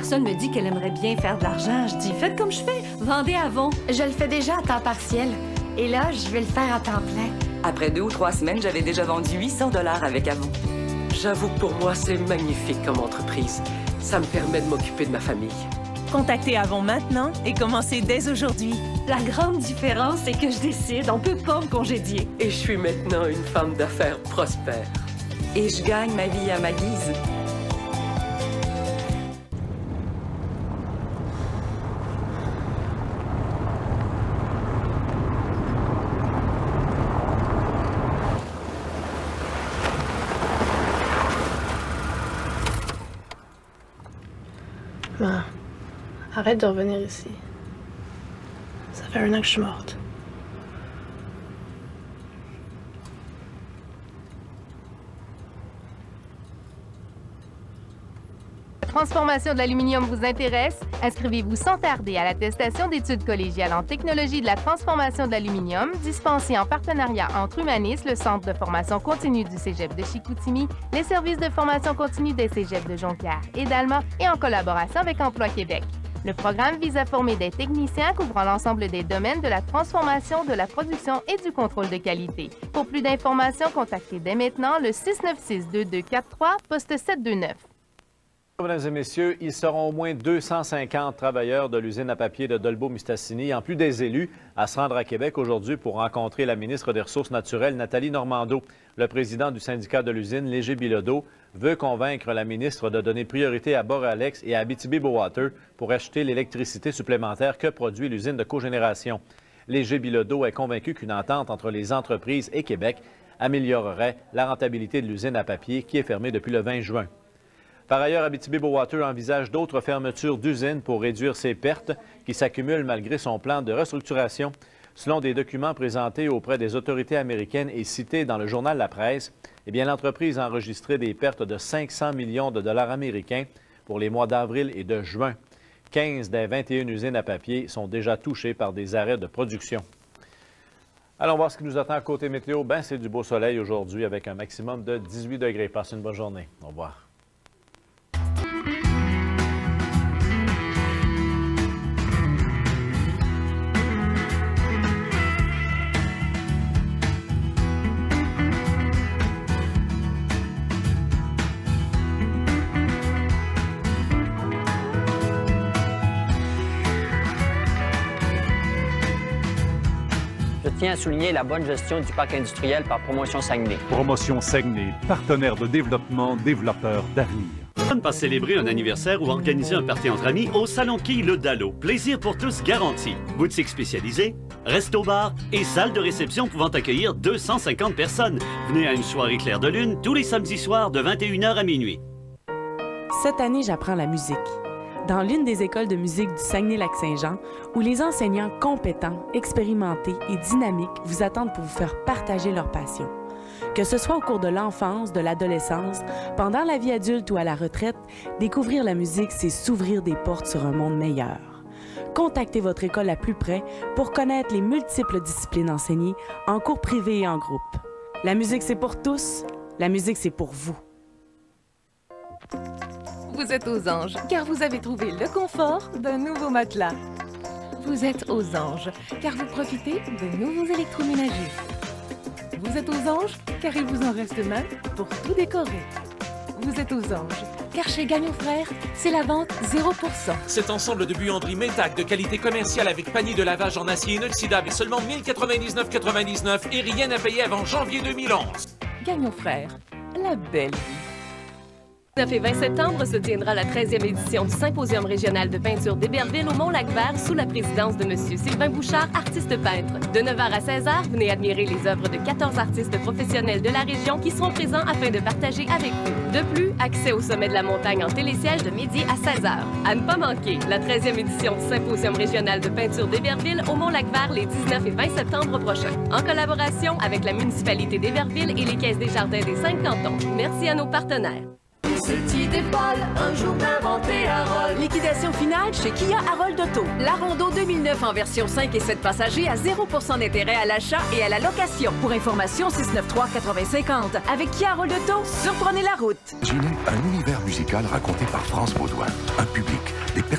personne me dit qu'elle aimerait bien faire de l'argent, je dis « Faites comme je fais, vendez Avon. » Je le fais déjà à temps partiel. Et là, je vais le faire à temps plein. Après 2 ou 3 semaines, j'avais déjà vendu 800 $ avec Avon. J'avoue que pour moi, c'est magnifique comme entreprise. Ça me permet de m'occuper de ma famille. Contactez Avon maintenant et commencez dès aujourd'hui. La grande différence, c'est que je décide, on peut pas me congédier. Et je suis maintenant une femme d'affaires prospère. Et je gagne ma vie à ma guise. Ma, arrête de revenir ici. Ça fait 1 an que je suis morte. La transformation de l'aluminium vous intéresse? Inscrivez-vous sans tarder à l'attestation d'études collégiales en technologie de la transformation de l'aluminium, dispensée en partenariat entre Humanis, le centre de formation continue du Cégep de Chicoutimi, les services de formation continue des Cégeps de Jonquière et d'Alma, et en collaboration avec Emploi Québec. Le programme vise à former des techniciens couvrant l'ensemble des domaines de la transformation, de la production et du contrôle de qualité. Pour plus d'informations, contactez dès maintenant le 696-2243, poste 729. Mesdames et messieurs, ils seront au moins 250 travailleurs de l'usine à papier de Dolbeau-Mistassini, en plus des élus, à se rendre à Québec aujourd'hui pour rencontrer la ministre des Ressources naturelles, Nathalie Normando. Le président du syndicat de l'usine, Léger Bilodeau, veut convaincre la ministre de donner priorité à Boralex et à Abitibi-Bowater pour acheter l'électricité supplémentaire que produit l'usine de cogénération. Léger Bilodeau est convaincu qu'une entente entre les entreprises et Québec améliorerait la rentabilité de l'usine à papier qui est fermée depuis le 20 juin. Par ailleurs, Abitibi-Bowater envisage d'autres fermetures d'usines pour réduire ses pertes qui s'accumulent malgré son plan de restructuration. Selon des documents présentés auprès des autorités américaines et cités dans le journal La Presse, l'entreprise a enregistré des pertes de 500 millions de dollars américains pour les mois d'avril et de juin. 15 des 21 usines à papier sont déjà touchées par des arrêts de production. Allons voir ce qui nous attend côté météo. C'est du beau soleil aujourd'hui avec un maximum de 18 degrés. Passez une bonne journée. Au revoir. Je tiens à souligner la bonne gestion du parc industriel par Promotion Saguenay. Promotion Saguenay, partenaire de développement, développeur d'avenir. Pas célébrer un anniversaire ou organiser un party entre amis au Salon Quille Le Dallo. Plaisir pour tous garanti. Boutique spécialisée, resto-bar et salle de réception pouvant accueillir 250 personnes. Venez à une soirée claire de lune tous les samedis soirs de 21h à minuit. Cette année, j'apprends la musique. Dans l'une des écoles de musique du Saguenay-Lac-Saint-Jean, où les enseignants compétents, expérimentés et dynamiques vous attendent pour vous faire partager leur passion. Que ce soit au cours de l'enfance, de l'adolescence, pendant la vie adulte ou à la retraite, découvrir la musique, c'est s'ouvrir des portes sur un monde meilleur. Contactez votre école la plus près pour connaître les multiples disciplines enseignées en cours privé et en groupe. La musique, c'est pour tous. La musique, c'est pour vous. Vous êtes aux anges, car vous avez trouvé le confort d'un nouveau matelas. Vous êtes aux anges, car vous profitez de nouveaux électroménagers. Vous êtes aux anges, car il vous en reste même pour tout décorer. Vous êtes aux anges, car chez Gagnon Frères, c'est la vente 0%. Cet ensemble de buanderie Metac de qualité commerciale avec panier de lavage en acier inoxydable est seulement 1099,99 et rien à payer avant janvier 2011. Gagnon Frères, la belle vie. Le 9 et 20 septembre se tiendra la 13e édition du Symposium régional de peinture d'Héberville au Mont-Lac-Vert sous la présidence de M. Sylvain Bouchard, artiste peintre. De 9h à 16h, venez admirer les œuvres de 14 artistes professionnels de la région qui seront présents afin de partager avec vous. De plus, accès au sommet de la montagne en télésiège de midi à 16h. À ne pas manquer, la 13e édition du Symposium régional de peinture d'Héberville au Mont-Lac-Vert les 19 et 20 septembre prochains. En collaboration avec la municipalité d'Héberville et les caisses des jardins des 5 cantons. Merci à nos partenaires. Cette idée folle, un jour inventée à Roll. Liquidation finale chez Kia Harold Auto. La Rondo 2009 en version 5 et 7 passagers à 0% d'intérêt à l'achat et à la location. Pour information, 693-8050. Avec Kia Harold Auto, surprenez la route. Imaginez un univers musical raconté par France Baudouin. Un public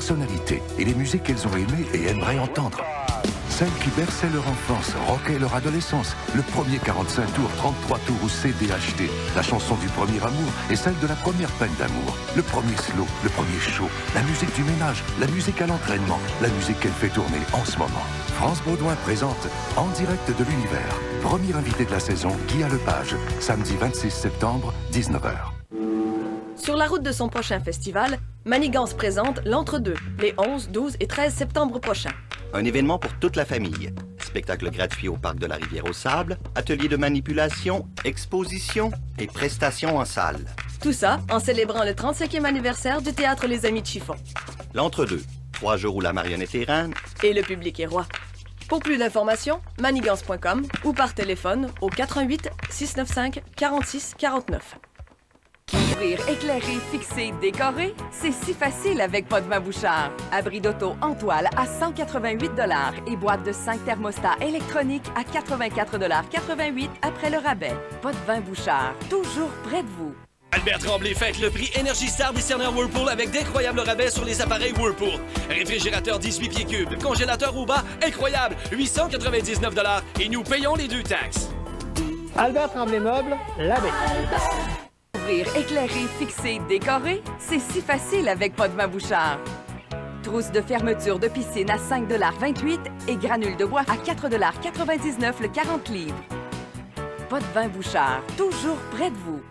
personnalité et les musiques qu'elles ont aimées et aimeraient entendre. Celles qui berçaient leur enfance, rockaient leur adolescence. Le premier 45 tours, 33 tours ou CD acheté. La chanson du premier amour et celle de la première peine d'amour. Le premier slow, le premier show. La musique du ménage, la musique à l'entraînement. La musique qu'elle fait tourner en ce moment. France Baudouin présente En direct de l'univers. Premier invité de la saison, Guy Lepage. Samedi 26 septembre, 19h. Sur la route de son prochain festival, Manigance présente l'Entre-deux, les 11, 12 et 13 septembre prochains. Un événement pour toute la famille. Spectacle gratuit au Parc de la Rivière-aux-Sables, atelier de manipulation, exposition et prestations en salle. Tout ça en célébrant le 35e anniversaire du Théâtre Les Amis de Chiffon. L'Entre-deux, 3 jours où la marionnette est reine. Et le public est roi. Pour plus d'informations, manigance.com ou par téléphone au 88 695 46 49. Ouvrir, éclairer, fixer, décorer, c'est si facile avec Potvin Bouchard. Abri d'auto en toile à 188 $ et boîte de 5 thermostats électroniques à 84,88 $ après le rabais. Potvin Bouchard, toujours près de vous. Albert Tremblay fête le prix Energy Star décerné à Whirlpool avec d'incroyables rabais sur les appareils Whirlpool. Réfrigérateur 18 pieds cubes, congélateur au bas, incroyable, 899 $ et nous payons les 2 taxes. Albert Tremblay Meubles, Labbé. Ouvrir, éclairer, fixer, décorer, c'est si facile avec Potvin Bouchard. Trousse de fermeture de piscine à 5,28 $ et granules de bois à 4,99 $ le 40 livres. Potvin Bouchard, toujours près de vous.